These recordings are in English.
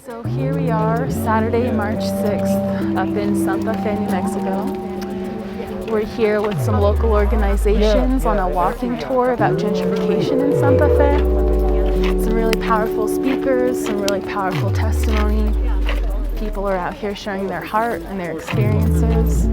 So here we are, Saturday, March 6th, up in Santa Fe, New Mexico. We're here with some local organizations on a walking tour about gentrification in Santa Fe. Some really powerful speakers, some really powerful testimony. People are out here sharing their heart and their experiences.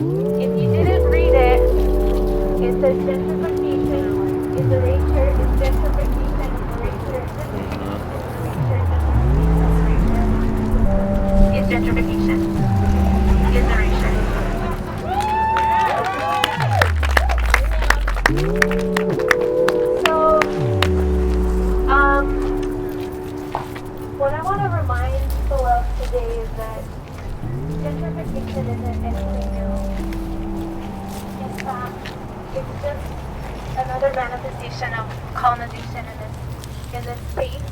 If you didn't read it, it says gentrification is erasure, is gentrification erasure, is gentrification is erasure. So, what I want to remind people of today is that gentrification isn't anything new. In fact, it's just another manifestation of colonization in this space.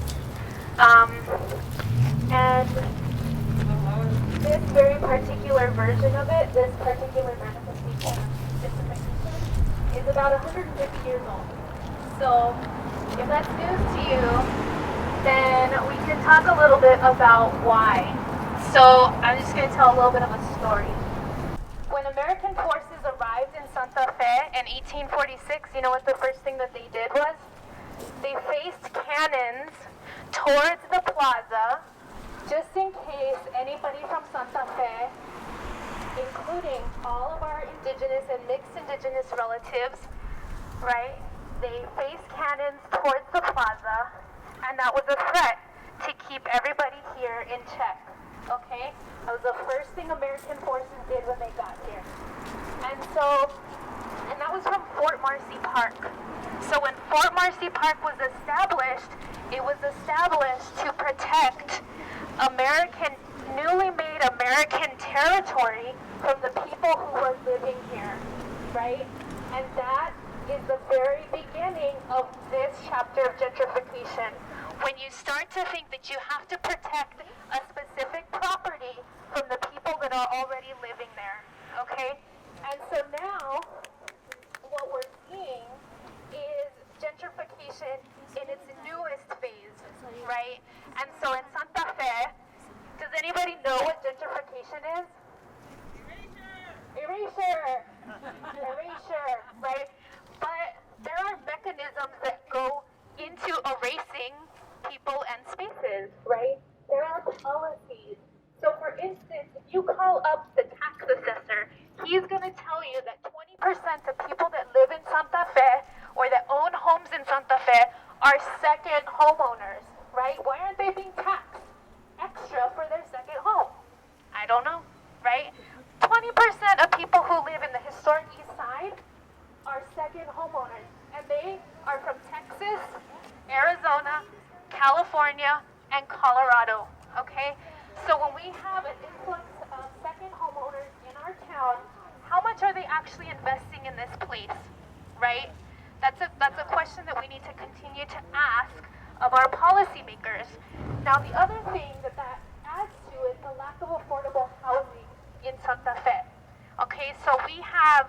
And this very particular version of it, this particular manifestation of gentrification, is about 150 years old. So, if that's news to you, then we can talk a little bit about why. So I'm just going to tell a little bit of a story. When American forces arrived in Santa Fe in 1846, you know what the first thing that they did was? They faced cannons towards the plaza, just in case anybody from Santa Fe, including all of our indigenous and mixed indigenous relatives, right? They faced cannons towards the plaza, and that was a threat to keep everybody here in check. Okay? That was the first thing American forces did when they got here. And that was from Fort Marcy Park. So when Fort Marcy Park was established, it was established to protect newly made American territory from the people who were living here, right? And that is the very beginning of this chapter of gentrification. When you start to think that you have to protect a specific property from the people that are already living there, okay? And so now, what we're seeing is gentrification in its newest phase, right? And so in Santa Fe, does anybody know what gentrification is? Erasure! Erasure, right? But there are mechanisms that go into erasing people and spaces, right? There are policies. So for instance, if you call up the tax assessor, he's going to tell you that 20% of people that live in Santa Fe or that own homes in Santa Fe are second homeowners, right? Why aren't they being taxed extra for their second home? I don't know, right? 20% of people who live in the historic East Side are second homeowners, and they are from Texas, Arizona, California, and Colorado, okay? So when we have an influx of second homeowners in our town, how much are they actually investing in this place, right? That's a question that we need to continue to ask of our policymakers. Now, the other thing that adds to is the lack of affordable housing in Santa Fe, okay? So we have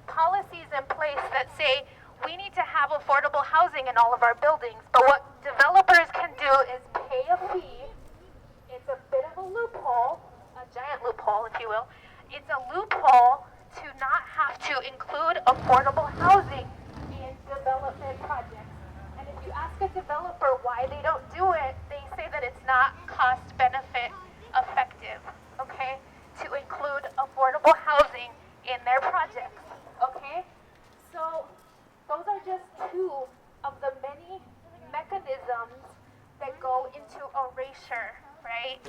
policies in place that say we need to have affordable housing in all of our buildings, but what developers can do is pay a fee. It's a bit of a loophole, a giant loophole, if you will. It's a loophole to not have to include affordable housing in development projects. And if you ask a developer why they don't do it, they say that it's not cost-benefit effective, okay, to include affordable housing in their projects, okay? So those are just two of the many mechanisms that go into erasure, right?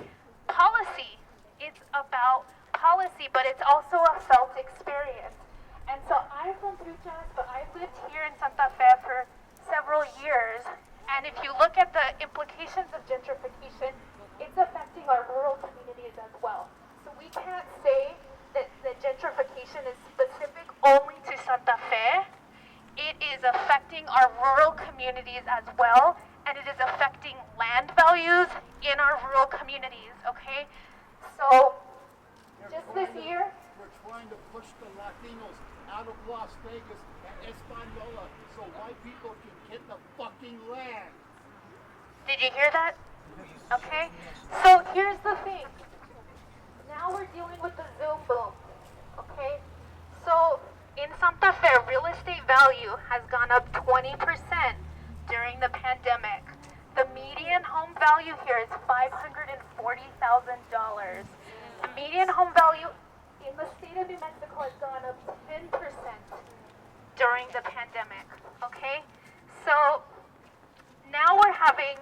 Policy, it's about policy, but it's also a felt experience. And so I'm from Puchas, but I've lived here in Santa Fe for several years. And if you look at the implications of gentrification, it's affecting our rural communities as well. So we can't say that gentrification is specific only to Santa Fe. It is affecting our rural communities as well, and it is affecting land values in our rural communities, okay? So, just this year, we're trying to push the Latinos out of Las Vegas and Española so white people can get the fucking land. Did you hear that? Okay, so here's the thing. Now we're dealing with the Zoom boom, okay? So in Santa Fe, real estate value has gone up 20% during the pandemic. The median home value here is $540,000. The median home value in the state of New Mexico has gone up 10% during the pandemic, okay? So now we're having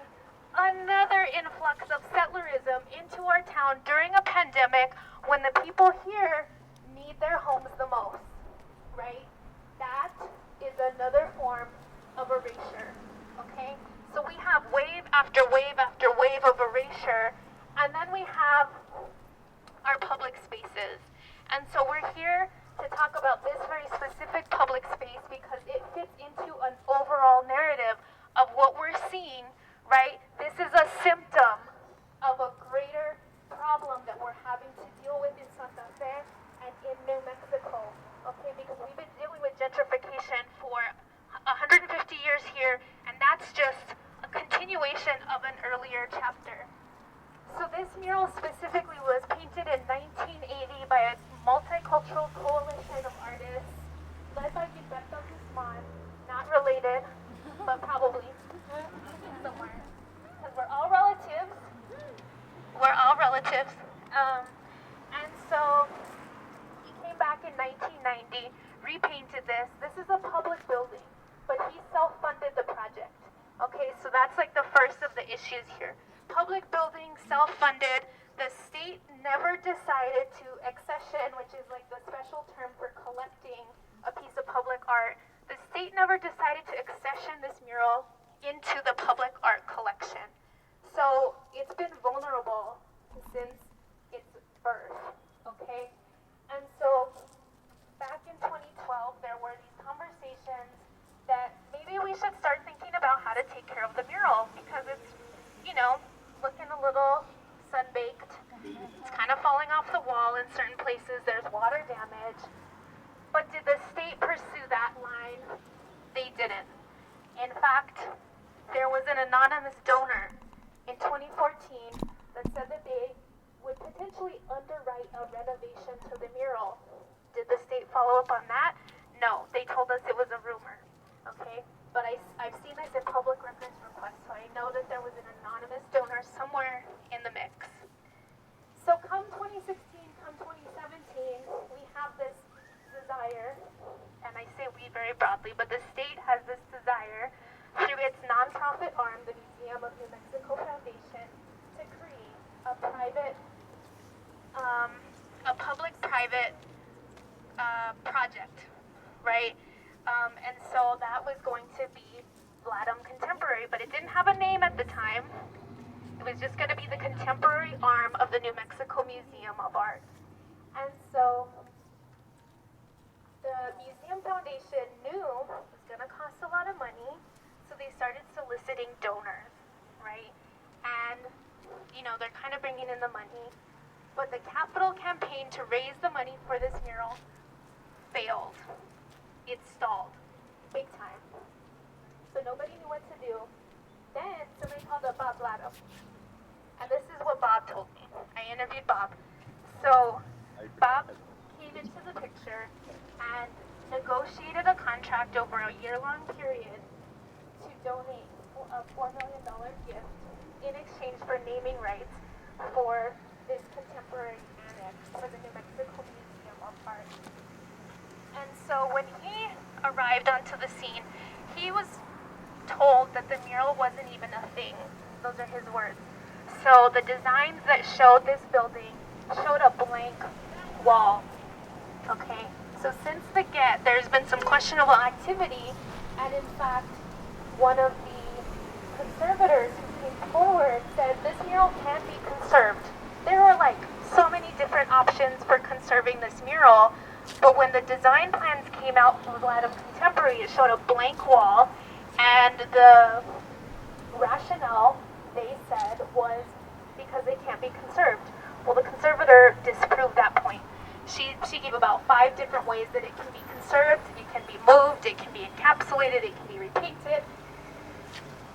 another influx of settlerism into our town during a pandemic when the people here need their homes the most, right? That is another form of erasure, okay? So we have wave after wave after wave of erasure, and then we have our public spaces. And so we're here to talk about this very specific public space because it fits into an overall narrative of what we're seeing, right? This is a symptom of a greater problem that we're having to deal with in Santa Fe and in New Mexico, okay? Because we've been dealing with gentrification for 150 years here, and that's just a continuation of an earlier chapter. So this mural specifically was painted in 1980 by a multicultural coalition of artists led by Guzman, not related, but probably somewhere, because we're all relatives. We're all relatives. And so he came back in 1990, repainted this. This is a public building, but he self-funded the project. Okay, so that's like the first of the issues here. Public building, self-funded. The state never decided to accession, which is like the special term for collecting a piece of public art. The state never decided to accession this mural into the public art collection. So it's been vulnerable since its birth, okay? And so back in 2012, there were these conversations that maybe we should start thinking about how to take care of the mural because it's, you know, looking a little sun-baked. It's kind of falling off the wall in certain places. There's water damage. But did the state pursue that line? They didn't. In fact, there was an anonymous donor in 2014 that said that they would potentially underwrite a renovation to the mural. Did the state follow up on that? No, they told us it was a rumor, okay? But I've seen this in public records requests, so I know that there was an anonymous donor somewhere in the mix. So come 2016, come 2017, we have this desire, and I say we very broadly, but the state has this desire through its nonprofit arm, the Museum of New Mexico Foundation, to create a private, a public-private project, right? And so that was going to be Vladam Contemporary, but it didn't have a name at the time. It was just going to be the contemporary arm of the New Mexico Museum of Art. And so the Museum Foundation knew it was going to cost a lot of money, so they started soliciting donors, right? And, you know, they're kind of bringing in the money. But the capital campaign to raise the money for this mural failed. It stalled, big time. So nobody knew what to do. Then somebody called up Bob Vladam. And this is what Bob told me. I interviewed Bob. So Bob came into the picture and negotiated a contract over a year-long period to donate a $4 million gift in exchange for naming rights for this contemporary annex for the New Mexico Museum of Art. And so when he arrived onto the scene, he was told that the mural wasn't even a thing. Those are his words. So the designs that showed this building showed a blank wall. Okay? So since the get, there's been some questionable activity, and in fact, one of the conservators who came forward said this mural can't be conserved. There are like so many different options for conserving this mural, but when the design plans came out from Latin Contemporary, it showed a blank wall, and the rationale, they said, was because they can't be conserved. Well, the conservator disproved that point. She gave about 5 different ways that it can be conserved. It can be moved, it can be encapsulated, it can be repainted.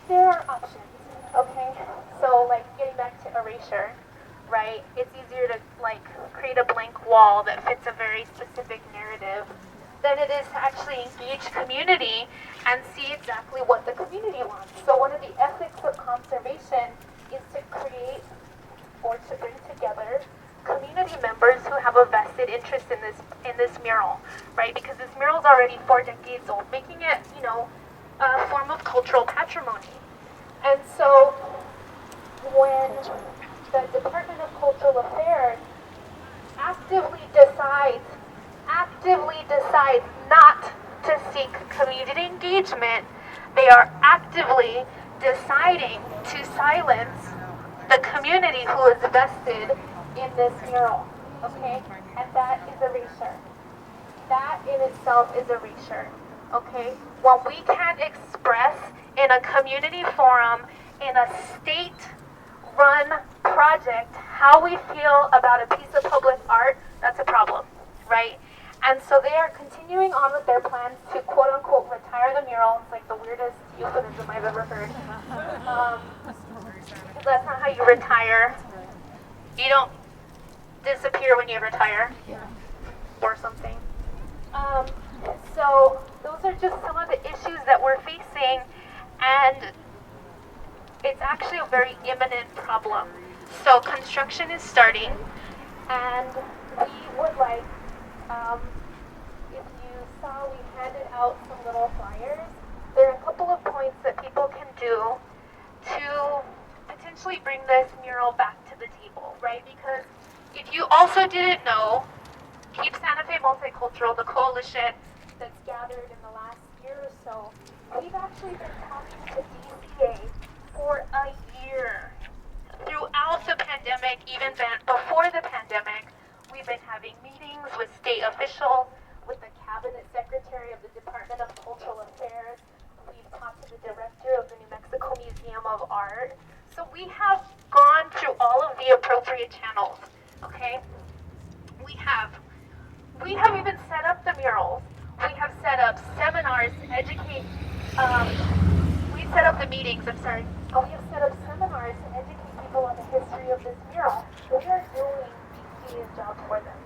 There are options, okay? So, like, getting back to erasure, right? It's easier to, like, create a blank wall that fits a very specific narrative than it is to actually engage community and see exactly what the community wants. So one of the ethics of conservation is to create or to bring together community members who have a vested interest in this mural, right? Because this mural is already 4 decades old, making it, you know, a form of cultural patrimony. And so when the Department of Cultural Affairs actively decides not to seek community engagement, they are actively deciding to silence the community who is vested in this mural, okay? And that is erasure. That in itself is erasure, okay? When we can't express in a community forum, in a state-run project, how we feel about a piece of public art, that's a problem, right? And so they are continuing on with their plans to quote-unquote retire the mural. It's like the weirdest euphemism I've ever heard. That's not how you retire. You don't disappear when you retire, or something. So those are just some of the issues that we're facing, and it's actually a very imminent problem. So construction is starting, and we would like, if you saw, we handed out some little flyers. There are a couple of points that people can do to potentially bring this mural back to the table, right? Because if you also didn't know, Keep Santa Fe Multicultural, the coalition that's gathered in the last year or so, we've actually been talking to DCA for a year. Throughout the pandemic, even then, before the pandemic, we've been having meetings with state officials, with the cabinet secretary of the Department of Cultural Affairs. We've talked to the director of the New Mexico Museum of Art. So we have gone through all of the appropriate channels, okay? We have even set up the murals. We have set up seminars to educate, we set up the meetings, I'm sorry. We have set up seminars to educate people on the history of this mural. We are doing DCA's job for them.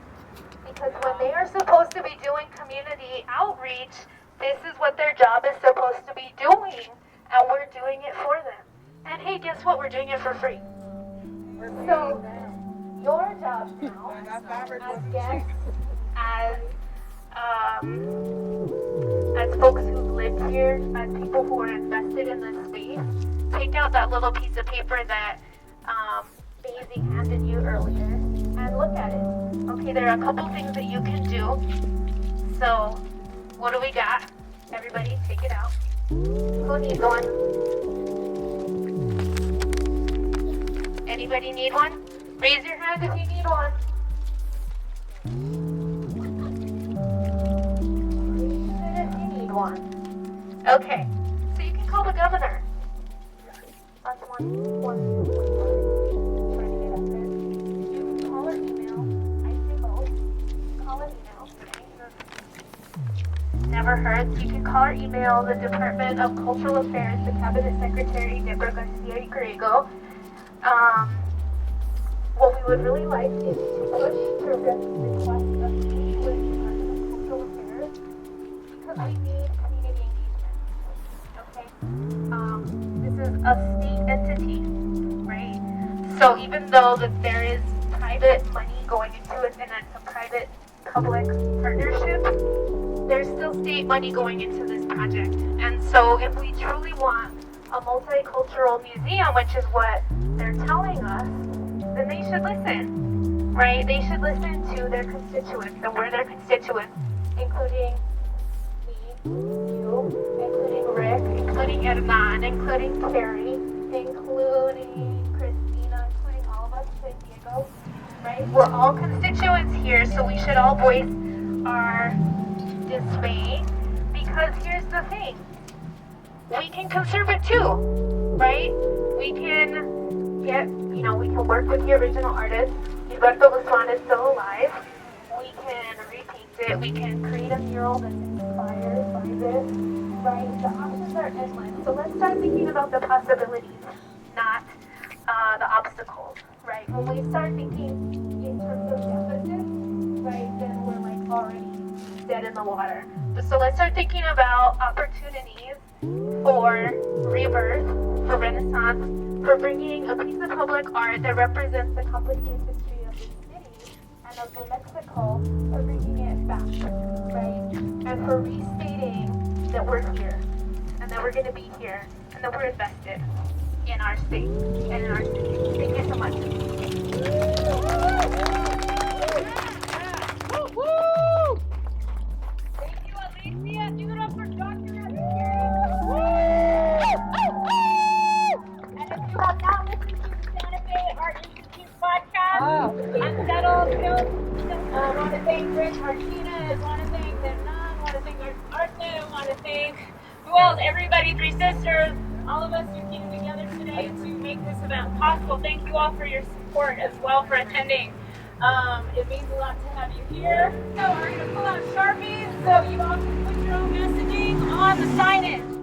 Because when they are supposed to be doing community outreach, this is what their job is supposed to be doing, and we're doing it for them. And hey, guess what? We're doing it for free. So, your job now, as guests, as folks who live here, as people who are invested in this space, take out that little piece of paper that Daisy handed you earlier and look at it. Okay, there are a couple things that you can do. So, what do we got? Everybody, take it out. Who needs one? Anybody need one? Raise your hand if you need one. One. Okay, so you can call the governor. That's one. Trying to get up there. You can call or email. I say both. Call or email. Never hurts. You can call or email the Department of Cultural Affairs, the Cabinet Secretary, Deborah Garcia Grego. What we would really like is to push to request a meeting with the Department of Cultural Affairs, because we need community engagement, okay? This is a state entity, right? So even though that there is private money going into it and it's a private-public partnership, there's still state money going into this project. And so if we truly want a multicultural museum, which is what they're telling us, then they should listen, right? They should listen to their constituents, and we're their constituents, including you, including Rick, including Hernan, including Terry, including Christina, including all of us, including Diego, right? We're all constituents here, so we should all voice our dismay, because here's the thing. We can conserve it too, right? We can we can work with the original artist. Gilberto Guzman is still alive. We can repaint it. We can create a mural that's inspired by this, right? The options are endless. So let's start thinking about the possibilities, not the obstacles, right? When we start thinking in terms of deficits, right, then we're like already dead in the water. So let's start thinking about opportunities for rebirth, for renaissance, for bringing a piece of public art that represents the complicated history of this city and of New Mexico, for bringing it back, right? And for restating that we're here, and that we're going to be here, and that we're invested in our state and in our city. Thank you so much. Thank you, Alicia. Give it up for Dr. And if you have not listened to the Santa Fe Art Institute podcast, Unsettled Films, I want to thank Rich Martinez, want to thank Hernan, want to thank Arte, want to thank, who else? Everybody, Three Sisters, all of us who came together today to make this event possible. Thank you all for your support as well, for attending. It means a lot to have you here. So we're going to pull out Sharpies so you all can put your own messaging on the signage.